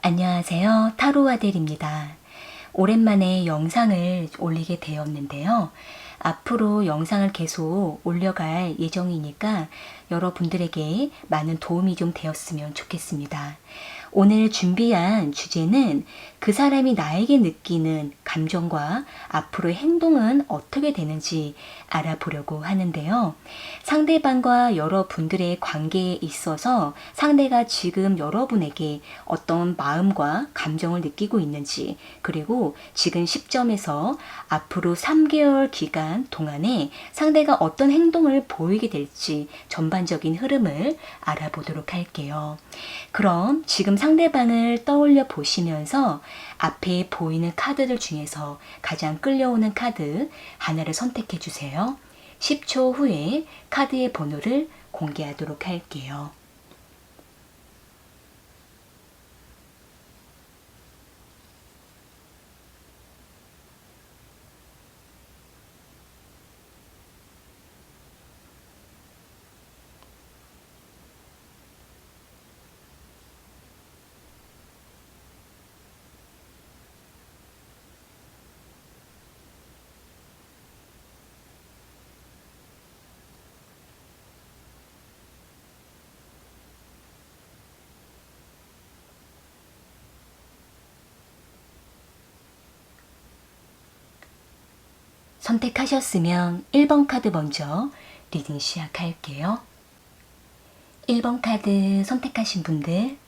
안녕하세요. 타로 아델입니다. 오랜만에 영상을 올리게 되었는데요. 앞으로 영상을 계속 올려갈 예정이니까 여러분들에게 많은 도움이 좀 되었으면 좋겠습니다. 오늘 준비한 주제는 그 사람이 나에게 느끼는 감정과 앞으로의 행동은 어떻게 되는지 알아보려고 하는데요. 상대방과 여러분들의 관계에 있어서 상대가 지금 여러분에게 어떤 마음과 감정을 느끼고 있는지, 그리고 지금 시점에서 앞으로 3개월 기간 동안에 상대가 어떤 행동을 보이게 될지 전반적인 흐름을 알아보도록 할게요. 그럼 지금 상대방을 떠올려 보시면서 앞에 보이는 카드들 중에서 가장 끌려오는 카드 하나를 선택해 주세요. 10초 후에 카드의 번호를 공개하도록 할게요. 선택하셨으면 1번 카드 먼저 리딩 시작할게요. 1번 카드 선택하신 분들,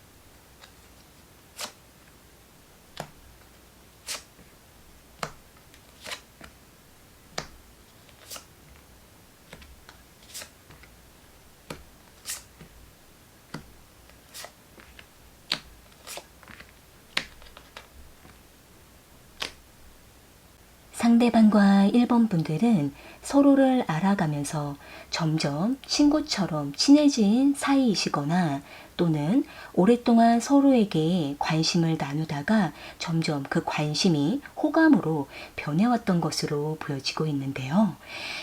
상대방과 1번 분들은 서로를 알아가면서 점점 친구처럼 친해진 사이이시거나 또는 오랫동안 서로에게 관심을 나누다가 점점 그 관심이 호감으로 변해왔던 것으로 보여지고 있는데요.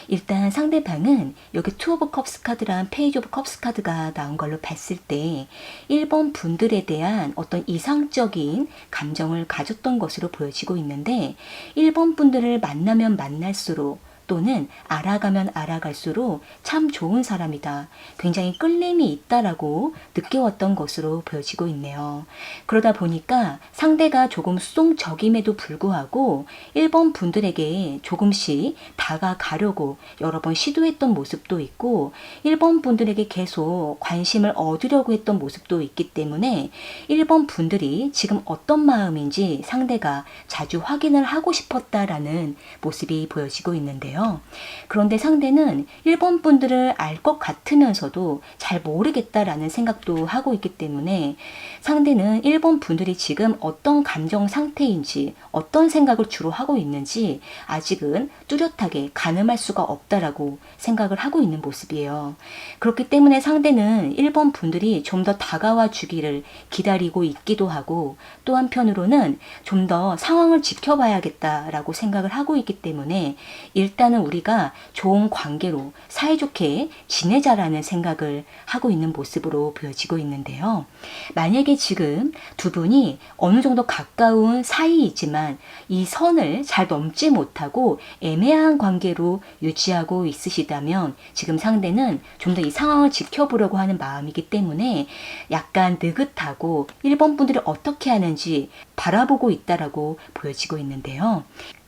일단 상대방은 여기 투 오브 컵스 카드랑 페이지 오브 컵스 카드가 나온 걸로 봤을 때 1번 분들에 대한 어떤 이상적인 감정을 가졌던 것으로 보여지고 있는데 1번 분들을 만나면 만날수록 또는 알아가면 알아갈수록 참 좋은 사람이다. 굉장히 끌림이 있다라고 느껴왔던 것으로 보여지고 있네요. 그러다 보니까 상대가 조금 수동적임에도 불구하고 1번 분들에게 조금씩 다가가려고 여러 번 시도했던 모습도 있고 1번 분들에게 계속 관심을 얻으려고 했던 모습도 있기 때문에 1번 분들이 지금 어떤 마음인지 상대가 자주 확인을 하고 싶었다라는 모습이 보여지고 있는데요. 그런데 상대는 1번 분들을 알 것 같으면서도 잘 모르겠다라는 생각도 하고 있기 때문에 상대는 1번 분들이 지금 어떤 감정 상태인지 어떤 생각을 주로 하고 있는지 아직은 뚜렷하게 가늠할 수가 없다라고 생각을 하고 있는 모습이에요. 그렇기 때문에 상대는 1번 분들이 좀 더 다가와 주기를 기다리고 있기도 하고 또 한편으로는 좀 더 상황을 지켜봐야겠다라고 생각을 하고 있기 때문에 일단 일단은 우리가 좋은 관계로 사이좋게 지내자라는 생각을 하고 있는 모습으로 보여지고 있는데요. 만약에 지금 두 분이 어느 정도 가까운 사이이지만 이 선을 잘 넘지 못하고 애매한 관계로 유지하고 있으시다면 지금 상대는 좀 더 이 상황을 지켜보려고 하는 마음이기 때문에 약간 느긋하고 1번 분들이 어떻게 하는지 바라보고 있다라고 보여지고 있는데요.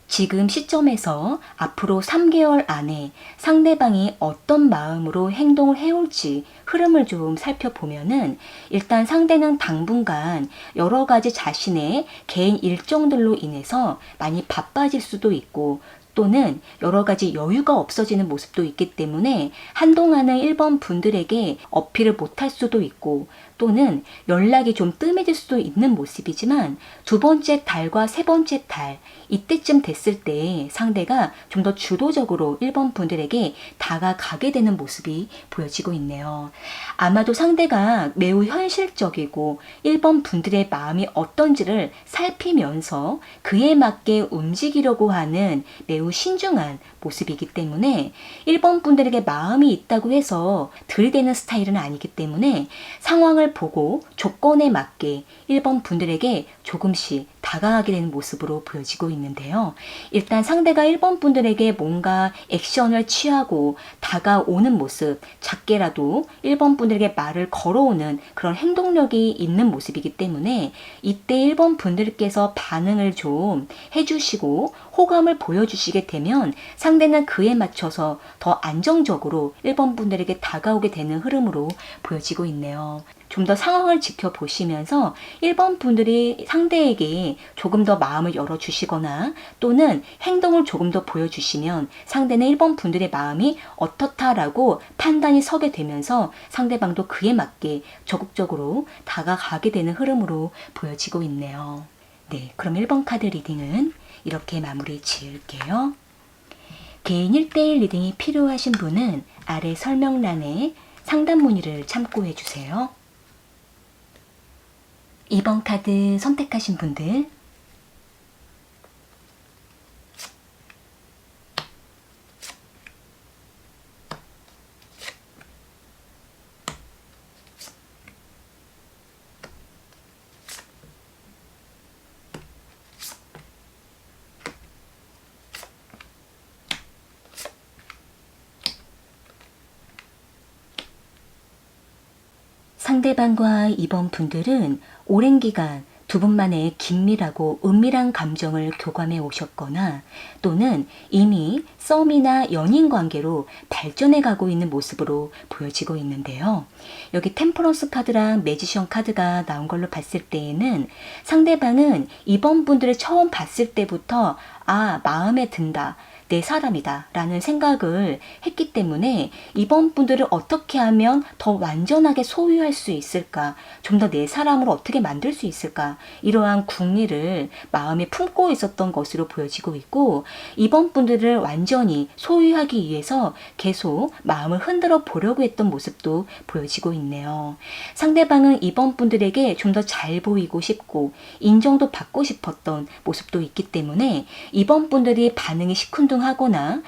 지금 시점에서 앞으로 3개월 안에 상대방이 어떤 마음으로 행동을 해올지 흐름을 좀 살펴보면은 일단 상대는 당분간 여러 가지 자신의 개인 일정들로 인해서 많이 바빠질 수도 있고 또는 여러 가지 여유가 없어지는 모습도 있기 때문에 한동안은 1번 분들에게 어필을 못할 수도 있고 또는 연락이 좀 뜸해질 수도 있는 모습이지만 두 번째 달과 세 번째 달 이때쯤 됐을 때 상대가 좀 더 주도적으로 1번 분들에게 다가가게 되는 모습이 보여지고 있네요. 아마도 상대가 매우 현실적이고 1번 분들의 마음이 어떤지를 살피면서 그에 맞게 움직이려고 하는 매우 신중한 모습이기 때문에 1번 분들에게 마음이 있다고 해서 들이대는 스타일은 아니기 때문에 상황을 보고 조건에 맞게 1번 분들에게 조금씩 다가가게 되는 모습으로 보여지고 있는데요. 일단 상대가 1번 분들에게 뭔가 액션을 취하고 다가오는 모습, 작게라도 1번 분들에게 말을 걸어오는 그런 행동력이 있는 모습이기 때문에 이때 1번 분들께서 반응을 좀 해주시고 호감을 보여주시게 되면 상대는 그에 맞춰서 더 안정적으로 1번 분들에게 다가오게 되는 흐름으로 보여지고 있네요. 좀 더 상황을 지켜보시면서 1번 분들이 상대에게 조금 더 마음을 열어주시거나 또는 행동을 조금 더 보여주시면 상대는 1번 분들의 마음이 어떻다라고 판단이 서게 되면서 상대방도 그에 맞게 적극적으로 다가가게 되는 흐름으로 보여지고 있네요. 네, 그럼 1번 카드 리딩은 이렇게 마무리 지을게요. 개인 1대1 리딩이 필요하신 분은 아래 설명란에 상담 문의를 참고해 주세요. 2번 카드 선택하신 분들 상대방과 이번 분들은 오랜 기간 두 분만의 긴밀하고 은밀한 감정을 교감해 오셨거나 또는 이미 썸이나 연인 관계로 발전해 가고 있는 모습으로 보여지고 있는데요. 여기 템퍼런스 카드랑 매지션 카드가 나온 걸로 봤을 때에는 상대방은 이번 분들을 처음 봤을 때부터 마음에 든다. 내 사람이다 라는 생각을 했기 때문에 이번 분들을 어떻게 하면 더 완전하게 소유할 수 있을까, 좀 더 내 사람으로 어떻게 만들 수 있을까, 이러한 궁리를 마음에 품고 있었던 것으로 보여지고 있고 이번 분들을 완전히 소유하기 위해서 계속 마음을 흔들어 보려고 했던 모습도 보여지고 있네요. 상대방은 이번 분들에게 좀 더 잘 보이고 싶고 인정도 받고 싶었던 모습도 있기 때문에 이번 분들이 반응이 시큰둥 하거나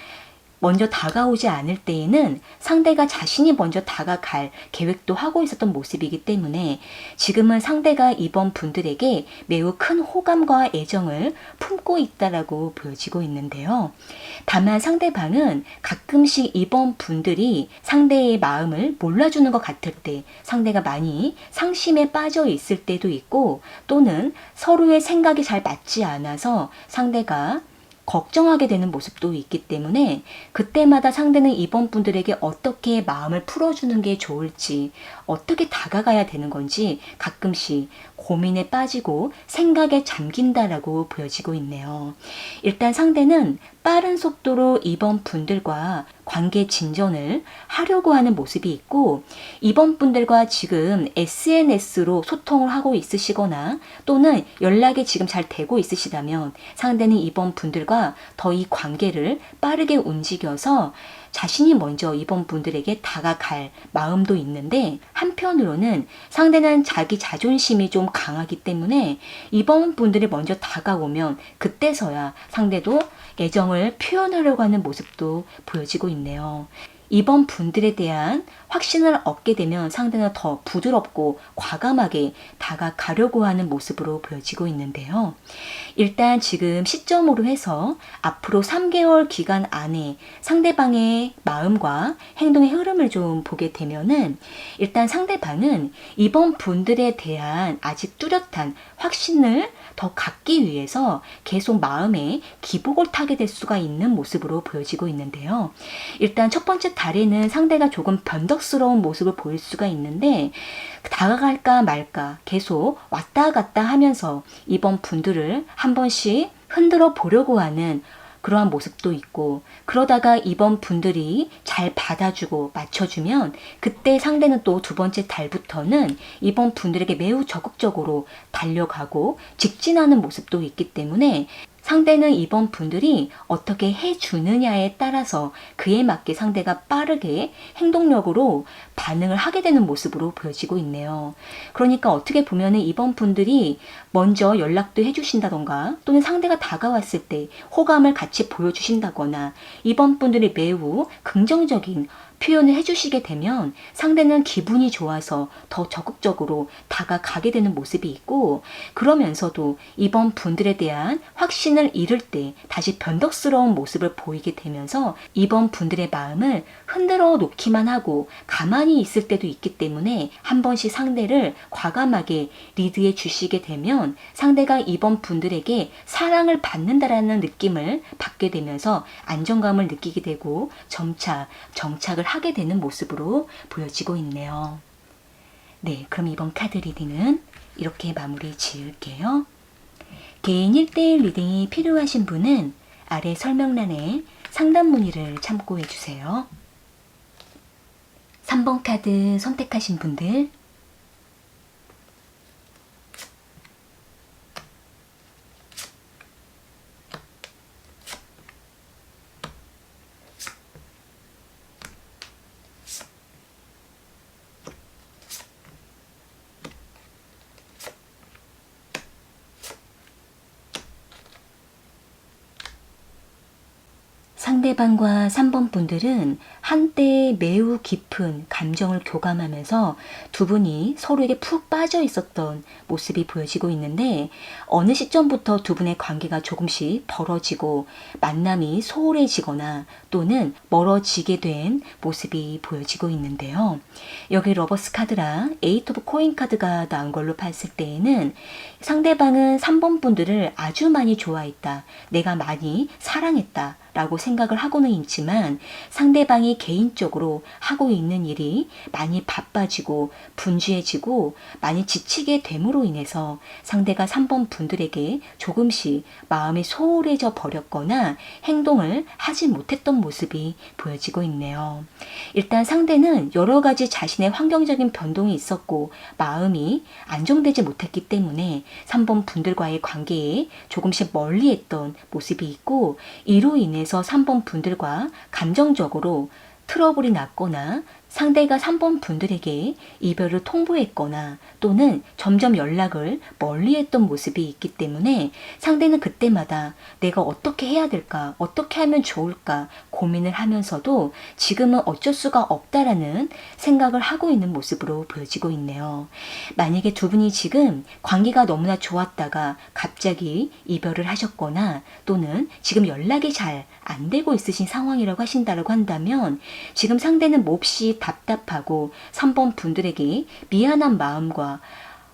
먼저 다가오지 않을 때에는 상대가 자신이 먼저 다가갈 계획도 하고 있었던 모습이기 때문에 지금은 상대가 이번 분들에게 매우 큰 호감과 애정을 품고 있다라고 보여지고 있는데요. 다만 상대방은 가끔씩 이번 분들이 상대의 마음을 몰라주는 것 같을 때 상대가 많이 상심에 빠져 있을 때도 있고 또는 서로의 생각이 잘 맞지 않아서 상대가 걱정하게 되는 모습도 있기 때문에 그때마다 상대는 이번 분들에게 어떻게 마음을 풀어주는 게 좋을지 어떻게 다가가야 되는 건지 가끔씩 고민에 빠지고 생각에 잠긴다라고 보여지고 있네요. 일단 상대는 빠른 속도로 이번 분들과 관계 진전을 하려고 하는 모습이 있고 이번 분들과 지금 SNS로 소통을 하고 있으시거나 또는 연락이 지금 잘 되고 있으시다면 상대는 이번 분들과 더 이 관계를 빠르게 움직여서 자신이 먼저 이번 분들에게 다가갈 마음도 있는데 한편으로는 상대는 자기 자존심이 좀 강하기 때문에 이번 분들이 먼저 다가오면 그때서야 상대도 애정을 표현하려고 하는 모습도 보여지고 있네요. 이번 분들에 대한 확신을 얻게 되면 상대는 더 부드럽고 과감하게 다가가려고 하는 모습으로 보여지고 있는데요. 일단 지금 시점으로 해서 앞으로 3개월 기간 안에 상대방의 마음과 행동의 흐름을 좀 보게 되면은 일단 상대방은 이번 분들에 대한 아직 뚜렷한 확신을 더 갖기 위해서 계속 마음에 기복을 타게 될 수가 있는 모습으로 보여지고 있는데요. 일단 첫 번째 달에는 상대가 조금 변덕스러운 모습을 보일 수가 있는데 다가갈까 말까 계속 왔다 갔다 하면서 이번 분들을 한 번씩 흔들어 보려고 하는 그러한 모습도 있고, 그러다가 이번 분들이 잘 받아주고 맞춰주면 그때 상대는 또 두 번째 달부터는 이번 분들에게 매우 적극적으로 달려가고 직진하는 모습도 있기 때문에 상대는 이번 분들이 어떻게 해주느냐에 따라서 그에 맞게 상대가 빠르게 행동력으로 반응을 하게 되는 모습으로 보여지고 있네요. 그러니까 어떻게 보면은 이번 분들이 먼저 연락도 해주신다던가 또는 상대가 다가왔을 때 호감을 같이 보여주신다거나 이번 분들이 매우 긍정적인 표현을 해주시게 되면 상대는 기분이 좋아서 더 적극적으로 다가가게 되는 모습이 있고, 그러면서도 이번 분들에 대한 확신을 잃을 때 다시 변덕스러운 모습을 보이게 되면서 이번 분들의 마음을 흔들어 놓기만 하고 가만히 있을 때도 있기 때문에 한 번씩 상대를 과감하게 리드해 주시게 되면 상대가 이번 분들에게 사랑을 받는다라는 느낌을 받게 되면서 안정감을 느끼게 되고 점차 정착을 하게 되는 모습으로 보여지고 있네요. 네, 그럼 이번 카드 리딩은 이렇게 마무리 지을게요. 개인 1대1 리딩이 필요하신 분은 아래 설명란에 상담 문의를 참고해 주세요. 3번 카드 선택하신 분들, 상대방과 3번 분들은 한때 매우 깊은 감정을 교감하면서 두 분이 서로에게 푹 빠져 있었던 모습이 보여지고 있는데 어느 시점부터 두 분의 관계가 조금씩 벌어지고 만남이 소홀해지거나 또는 멀어지게 된 모습이 보여지고 있는데요. 여기 러버스 카드랑 에이트 오브 코인 카드가 나온 걸로 봤을 때에는 상대방은 3번 분들을 아주 많이 좋아했다. 내가 많이 사랑했다. 라고 생각을 하고는 있지만 상대방이 개인적으로 하고 있는 일이 많이 바빠지고 분주해지고 많이 지치게 됨으로 인해서 상대가 3번 분들에게 조금씩 마음이 소홀해져 버렸거나 행동을 하지 못했던 모습이 보여지고 있네요. 일단 상대는 여러 가지 자신의 환경적인 변동이 있었고 마음이 안정되지 못했기 때문에 3번 분들과의 관계에 조금씩 멀리했던 모습이 있고 이로 인해 3번 분들과 감정적으로 트러블이 났거나 상대가 3번 분들에게 이별을 통보했거나 또는 점점 연락을 멀리했던 모습이 있기 때문에 상대는 그때마다 내가 어떻게 해야 될까, 어떻게 하면 좋을까 고민을 하면서도 지금은 어쩔 수가 없다라는 생각을 하고 있는 모습으로 보여지고 있네요. 만약에 두 분이 지금 관계가 너무나 좋았다가 갑자기 이별을 하셨거나 또는 지금 연락이 잘 안 되고 있으신 상황이라고 하신다고 한다면 지금 상대는 몹시 답답하고 3번 분들에게 미안한 마음과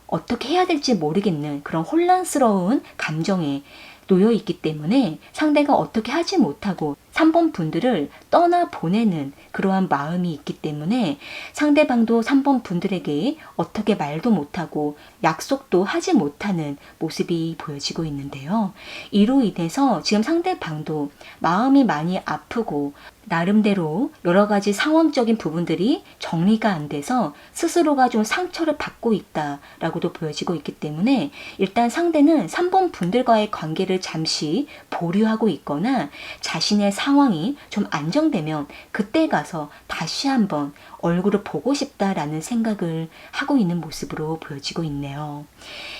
어떻게 해야 될지 모르겠는 그런 혼란스러운 감정에 놓여 있기 때문에 상대가 어떻게 하지 못하고 3번 분들을 떠나보내는 그러한 마음이 있기 때문에 상대방도 3번 분들에게 어떻게 말도 못하고 약속도 하지 못하는 모습이 보여지고 있는데요. 이로 인해서 지금 상대방도 마음이 많이 아프고 나름대로 여러 가지 상황적인 부분들이 정리가 안 돼서 스스로가 좀 상처를 받고 있다라고도 보여지고 있기 때문에 일단 상대는 3번 분들과의 관계를 잠시 보류하고 있거나 자신의 상황이 좀 안정되면 그때 가서 다시 한번 얼굴을 보고 싶다라는 생각을 하고 있는 모습으로 보여지고 있네요.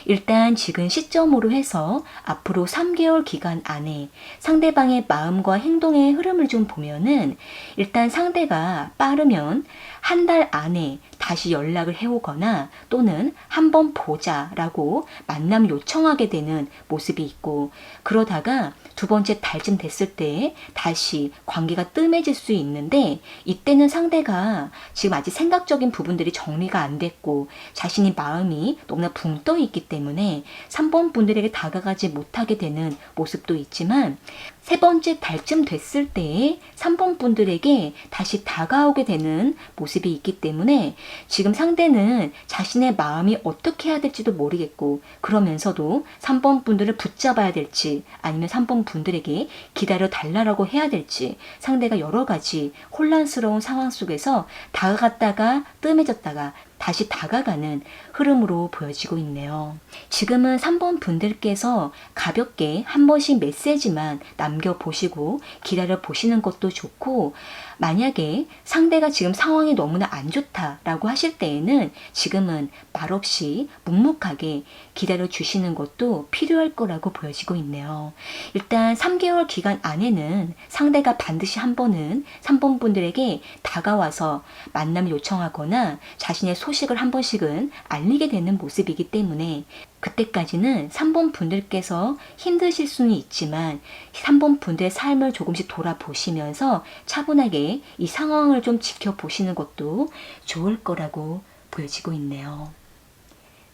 일단 지금 시점으로 해서 앞으로 3개월 기간 안에 상대방의 마음과 행동의 흐름을 좀 보면은 일단 상대가 빠르면 한 달 안에 다시 연락을 해오거나 또는 한번 보자라고 만남 요청하게 되는 모습이 있고, 그러다가 두 번째 달쯤 됐을 때 다시 관계가 뜸해질 수 있는데, 이때는 상대가 지금 아직 생각적인 부분들이 정리가 안 됐고 자신이 마음이 너무나 붕 떠 있기 때문에 3번 분들에게 다가가지 못하게 되는 모습도 있지만, 세 번째 달쯤 됐을 때 3번 분들에게 다시 다가오게 되는 모습이 있기 때문에 지금 상대는 자신의 마음이 어떻게 해야 될지도 모르겠고, 그러면서도 3번 분들을 붙잡아야 될지 아니면 3번 분들에게 기다려 달라고 해야 될지 상대가 여러 가지 혼란스러운 상황 속에서 다가갔다가 뜸해졌다가 다시 다가가는 흐름으로 보여지고 있네요. 지금은 3번 분들께서 가볍게 한 번씩 메시지만 남겨보시고 기다려 보시는 것도 좋고, 만약에 상대가 지금 상황이 너무나 안 좋다라고 하실 때에는 지금은 말없이 묵묵하게 기다려 주시는 것도 필요할 거라고 보여지고 있네요. 일단 3개월 기간 안에는 상대가 반드시 한 번은 3번 분들에게 다가와서 만남 요청하거나 자신의 소식을 한 번씩은 알리게 되는 모습이기 때문에 그때까지는 3번 분들께서 힘드실 수는 있지만 3번 분들의 삶을 조금씩 돌아보시면서 차분하게 이 상황을 좀 지켜보시는 것도 좋을 거라고 보여지고 있네요.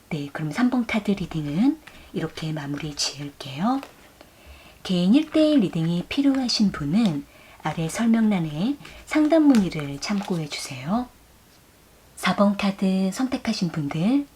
네, 그럼 3번 카드 리딩은 이렇게 마무리 지을게요. 개인 1대1 리딩이 필요하신 분은 아래 설명란에 상담 문의를 참고해 주세요. 4번 카드 선택하신 분들,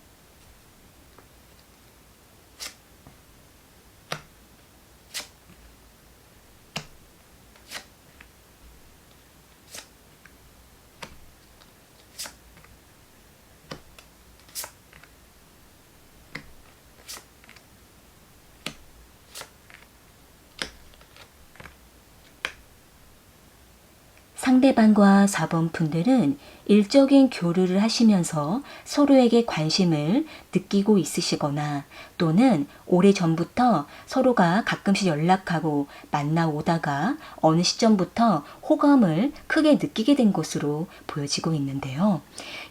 상대방과 4번 분들은 일적인 교류를 하시면서 서로에게 관심을 느끼고 있으시거나 또는 오래전부터 서로가 가끔씩 연락하고 만나오다가 어느 시점부터 호감을 크게 느끼게 된 것으로 보여지고 있는데요.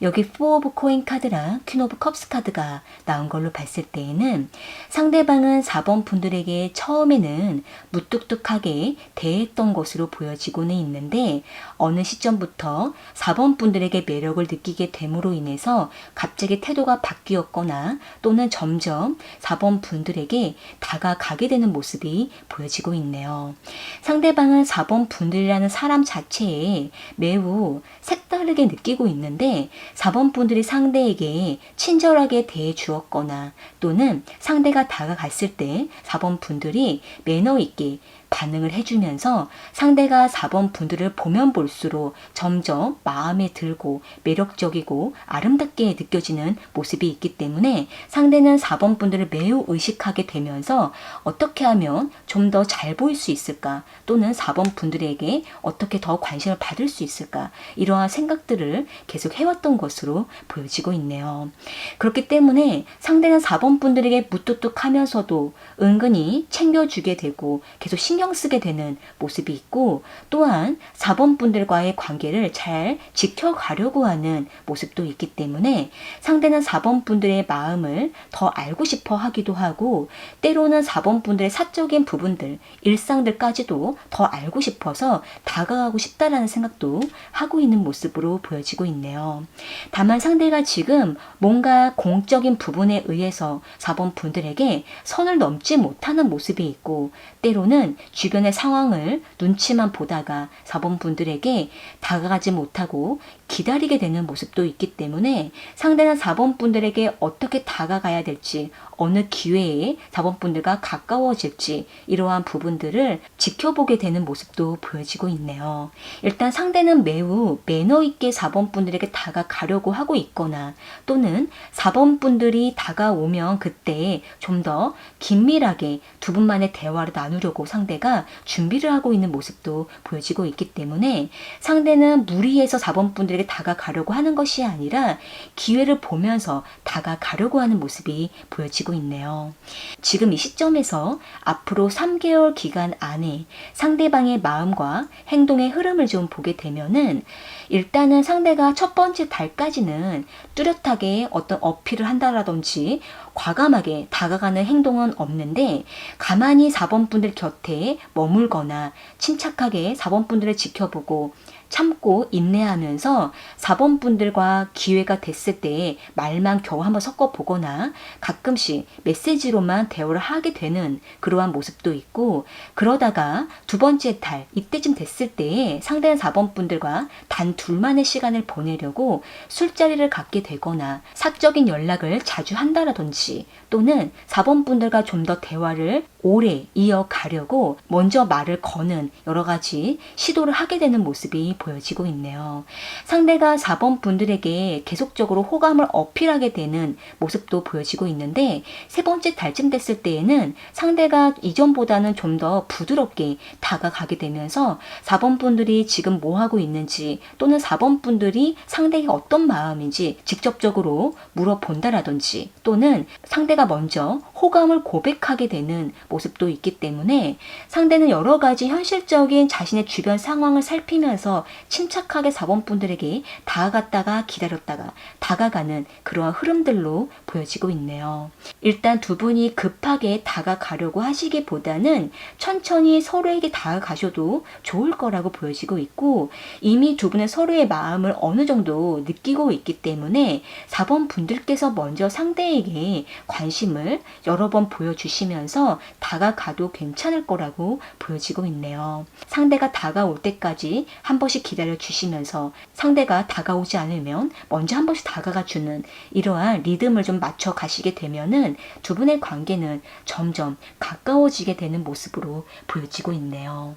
여기 4 오브 코인 카드랑 퀸 오브 컵스 카드가 나온 걸로 봤을 때에는 상대방은 4번 분들에게 처음에는 무뚝뚝하게 대했던 것으로 보여지고는 있는데, 어느 시점부터 4번 분들에게 매력을 느끼게 됨으로 인해서 갑자기 태도가 바뀌었거나 또는 점점 4번 분들에게 다가가게 되는 모습이 보여지고 있네요. 상대방은 4번 분들이라는 사람 자체에 매우 색다르게 느끼고 있는데 4번 분들이 상대에게 친절하게 대해 주었거나 또는 상대가 다가갔을 때 4번 분들이 매너 있게 반응을 해주면서 상대가 4번 분들을 보면 볼수록 점점 마음에 들고 매력적이고 아름답게 느껴지는 모습이 있기 때문에 상대는 4번 분들을 매우 의식하게 되면서 어떻게 하면 좀 더 잘 보일 수 있을까, 또는 4번 분들에게 어떻게 더 관심을 받을 수 있을까, 이러한 생각들을 계속 해왔던 것으로 보여지고 있네요. 그렇기 때문에 상대는 4번 분들에게 무뚝뚝하면서도 은근히 챙겨주게 되고 계속 신경 쓰게 되는 모습이 있고, 또한 4번 분들과의 관계를 잘 지켜가려고 하는 모습도 있기 때문에 상대는 4번 분들의 마음을 더 알고 싶어 하기도 하고, 때로는 4번 분들의 사적인 부분들, 일상들까지도 더 알고 싶어서 다가가고 싶다라는 생각도 하고 있는 모습으로 보여지고 있네요. 다만 상대가 지금 뭔가 공적인 부분에 의해서 4번 분들에게 선을 넘지 못하는 모습이 있고, 때로는 주변의 상황을 눈치만 보다가 4번 분들에게 다가가지 못하고 기다리게 되는 모습도 있기 때문에 상대는 4번 분들에게 어떻게 다가가야 될지, 어느 기회에 4번분들과 가까워질지 이러한 부분들을 지켜보게 되는 모습도 보여지고 있네요. 일단 상대는 매우 매너 있게 4번분들에게 다가가려고 하고 있거나 또는 4번분들이 다가오면 그때 좀 더 긴밀하게 두 분만의 대화를 나누려고 상대가 준비를 하고 있는 모습도 보여지고 있기 때문에 상대는 무리해서 4번분들에게 다가가려고 하는 것이 아니라 기회를 보면서 다가가려고 하는 모습이 보여지고 있네요. 지금 이 시점에서 앞으로 3개월 기간 안에 상대방의 마음과 행동의 흐름을 좀 보게 되면은 일단은 상대가 첫 번째 달까지는 뚜렷하게 어떤 어필을 한다라든지 과감하게 다가가는 행동은 없는데 가만히 4번분들 곁에 머물거나 침착하게 4번분들을 지켜보고 참고 인내하면서 4번분들과 기회가 됐을 때 말만 겨우 한번 섞어보거나 가끔씩 메시지로만 대화를 하게 되는 그러한 모습도 있고 그러다가 두 번째 달 이때쯤 됐을 때 상대는 4번분들과 단 둘만의 시간을 보내려고 술자리를 갖게 되거나 사적인 연락을 자주 한다라든지 또는 4번분들과 좀 더 대화를 오래 이어가려고 먼저 말을 거는 여러 가지 시도를 하게 되는 모습이 보여지고 있네요. 상대가 4번 분들에게 계속적으로 호감을 어필하게 되는 모습도 보여지고 있는데 세 번째 달쯤 됐을 때에는 상대가 이전보다는 좀 더 부드럽게 다가가게 되면서 4번 분들이 지금 뭐 하고 있는지 또는 4번 분들이 상대가 어떤 마음인지 직접적으로 물어본다라든지 또는 상대가 먼저 호감을 고백하게 되는 모습도 있기 때문에 상대는 여러 가지 현실적인 자신의 주변 상황을 살피면서 침착하게 4번분들에게 다가갔다가 기다렸다가 다가가는 그러한 흐름들로 보여지고 있네요. 일단 두 분이 급하게 다가가려고 하시기보다는 천천히 서로에게 다가가셔도 좋을 거라고 보여지고 있고 이미 두 분은 서로의 마음을 어느 정도 느끼고 있기 때문에 4번분들께서 먼저 상대에게 관심을 여러 번 보여주시면서 다가가도 괜찮을 거라고 보여지고 있네요. 상대가 다가올 때까지 한 번씩 기다려 주시면서 상대가 다가오지 않으면 먼저 한 번씩 다가가 주는 이러한 리듬을 좀 맞춰 가시게 되면은 두 분의 관계는 점점 가까워지게 되는 모습으로 보여지고 있네요.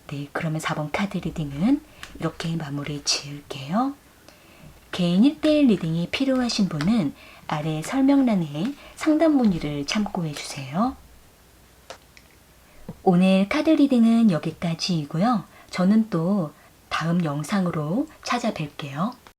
네, 그러면 4번 카드 리딩은 이렇게 마무리 지을게요. 개인 1대1 리딩이 필요하신 분은 아래 설명란에 상담 문의를 참고해 주세요. 오늘 카드 리딩은 여기까지이고요. 저는 또 다음 영상으로 찾아뵐게요.